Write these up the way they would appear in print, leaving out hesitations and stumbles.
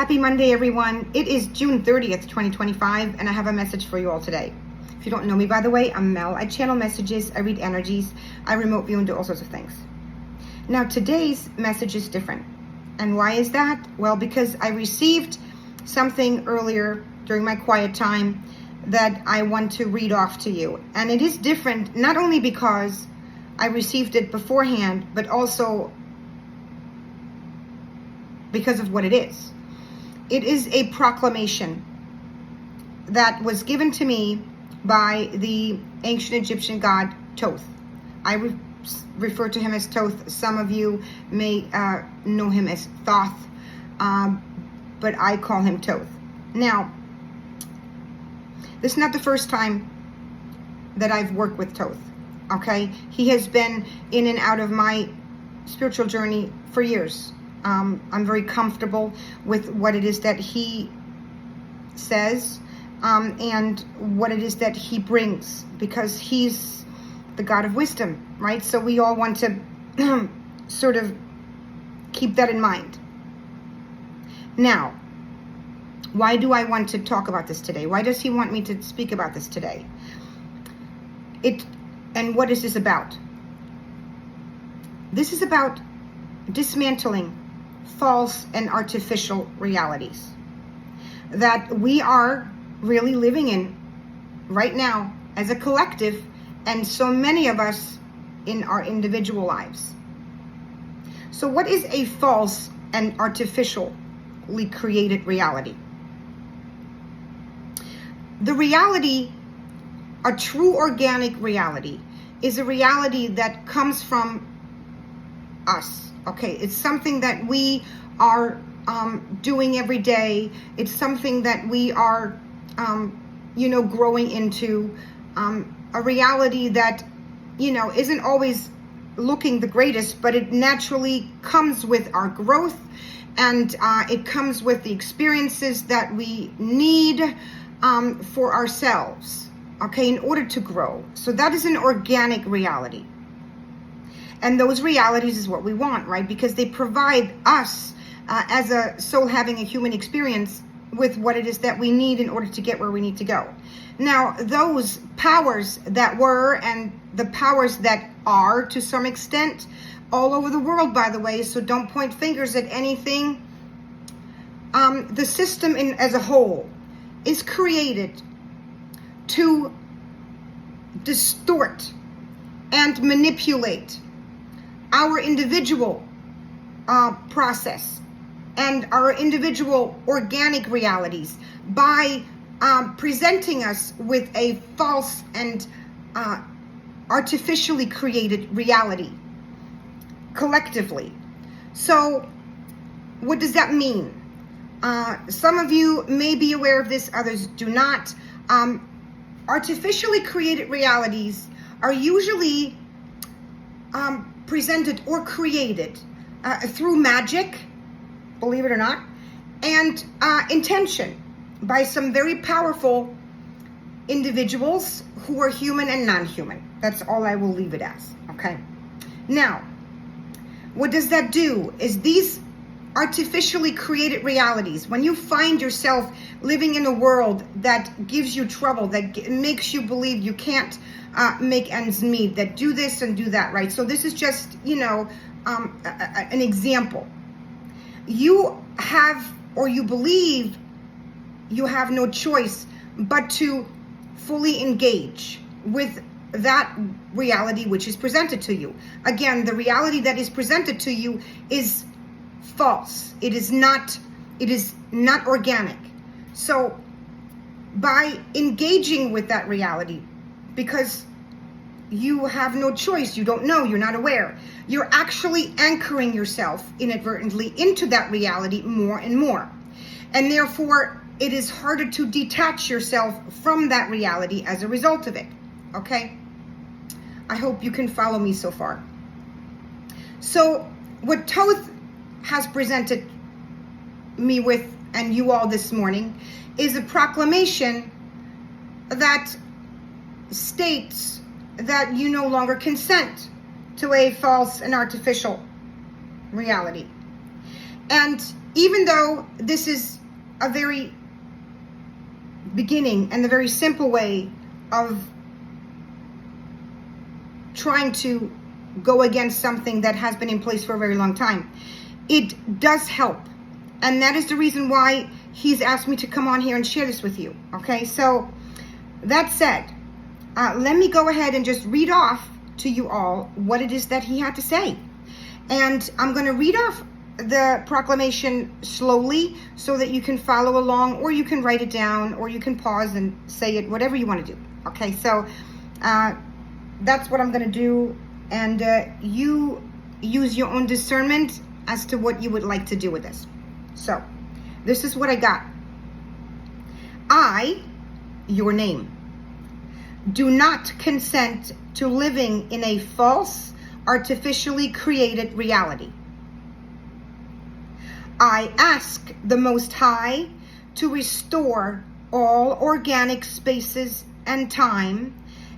Happy Monday, everyone. It is June 30th, 2025, and I have a message for you all today. If you don't know me, by the way, I'm Mel. I channel messages, I read energies, I remote view and do all sorts of things. Now, today's message is different. And why is that? Well, because I received something earlier during my quiet time that I want to read off to you. And it is different, not only because I received it beforehand, but also because of what it is. It is a proclamation that was given to me by the ancient Egyptian god Thoth. I refer to him as Thoth. Some of you may know him as Thoth, but I call him Thoth. Now, this is not the first time that I've worked with Thoth, okay? He has been in and out of my spiritual journey for years. I'm very comfortable with what it is that he says and what it is that he brings, because he's the God of wisdom, right? So we all want to sort of keep that in mind. Now, why do I want to talk about this today? Why does he want me to speak about this today? And what is this about? This is about dismantling false and artificial realities that we are really living in right now as a collective, and so many of us in our individual lives. So what is a false and artificially created reality? The reality, a true organic reality, is a reality that comes from us. Okay, it's something that we are doing every day. It's something that we are, growing into. A reality that, isn't always looking the greatest, but it naturally comes with our growth, and it comes with the experiences that we need for ourselves, okay, in order to grow. So that is an organic reality. And those realities is what we want, right? Because they provide us as a soul having a human experience with what it is that we need in order to get where we need to go. Now, those powers that were and the powers that are, to some extent, all over the world, by the way, so don't point fingers at anything. The system as a whole is created to distort and manipulate our individual process and our individual organic realities by presenting us with a false and artificially created reality collectively. So what does that mean? Some of you may be aware of this, others do not. Artificially created realities are usually presented or created through magic, believe it or not, and intention by some very powerful individuals who are human and non-human. That's all I will leave it as, okay? Now, what does that do is these artificially created realities, when you find yourself living in a world that gives you trouble, that makes you believe you can't make ends meet, that do this and do that, right? So this is just, an example. You have, or you believe you have no choice but to fully engage with that reality which is presented to you. Again, the reality that is presented to you is false. It is not organic. So by engaging with that reality, because you have no choice, you don't know, you're not aware, you're actually anchoring yourself inadvertently into that reality more and more. And therefore, it is harder to detach yourself from that reality as a result of it. Okay? I hope you can follow me so far. So what Thoth has presented me with, and you all this morning, is a proclamation that states that you no longer consent to a false and artificial reality. And even though this is a very beginning and the very simple way of trying to go against something that has been in place for a very long time, it does help. And that is the reason why he's asked me to come on here and share this with you. Okay, so that said, let me go ahead and just read off to you all what it is that he had to say. And I'm going to read off the proclamation slowly so that you can follow along, or you can write it down, or you can pause and say it, whatever you want to do. Okay, so that's what I'm going to do. And you use your own discernment as to what you would like to do with this. So this is what I got. I, your name, do not consent to living in a false, artificially created reality. I ask the Most High to restore all organic spaces and time,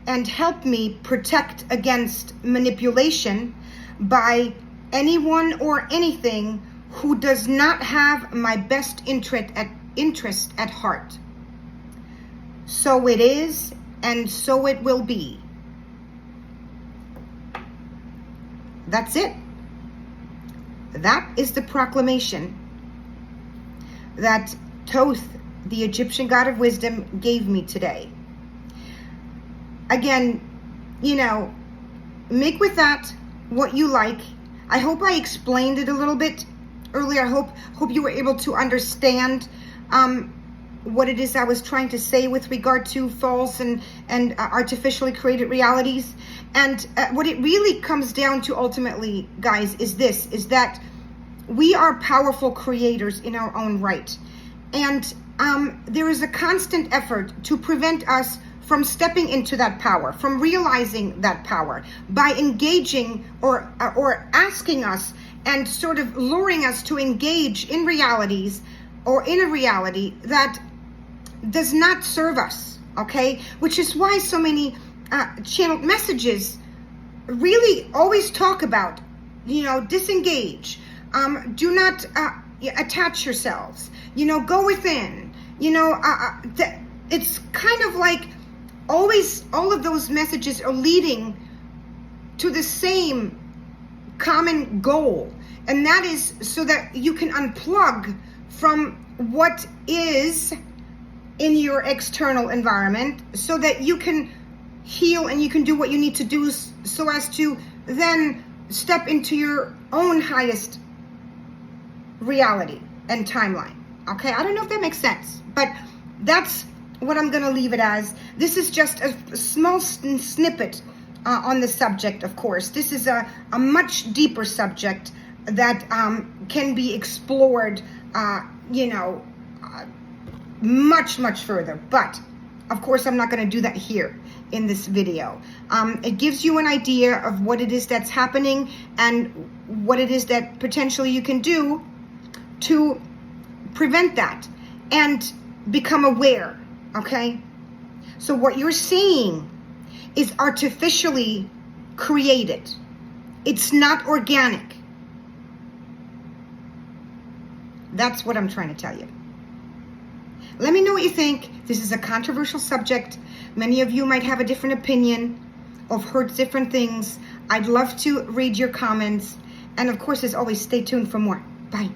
and help me protect against manipulation by anyone or anything who does not have my best interest at heart. So it is, and so it will be. That's it. That is the proclamation that Thoth, the Egyptian god of wisdom, gave me today. Again, make with that what you like. I hope I explained it a little bit earlier. I hope you were able to understand what it is I was trying to say with regard to false and artificially created realities. And what it really comes down to ultimately, guys, is that we are powerful creators in our own right. And there is a constant effort to prevent us from stepping into that power, from realizing that power, by engaging or asking us and sort of luring us to engage in realities or in a reality that does not serve us, okay? Which is why so many channeled messages really always talk about, disengage, do not attach yourselves, go within, it's kind of like always all of those messages are leading to the same common goal, and that is so that you can unplug from what is in your external environment, so that you can heal and you can do what you need to do so as to then step into your own highest reality and timeline. Okay, I don't know if that makes sense, but that's what I'm going to leave it as. This is just a small snippet on the subject, of course. This is a much deeper subject that can be explored, much, much further. But, of course, I'm not going to do that here in this video. It gives you an idea of what it is that's happening and what it is that potentially you can do to prevent that and become aware. Okay, so what you're seeing is artificially created. It's not organic. That's what I'm trying to tell you. Let me know what you think. This is a controversial subject. Many of you might have a different opinion or have heard different things. I'd love to read your comments. And of course, as always, stay tuned for more. Bye.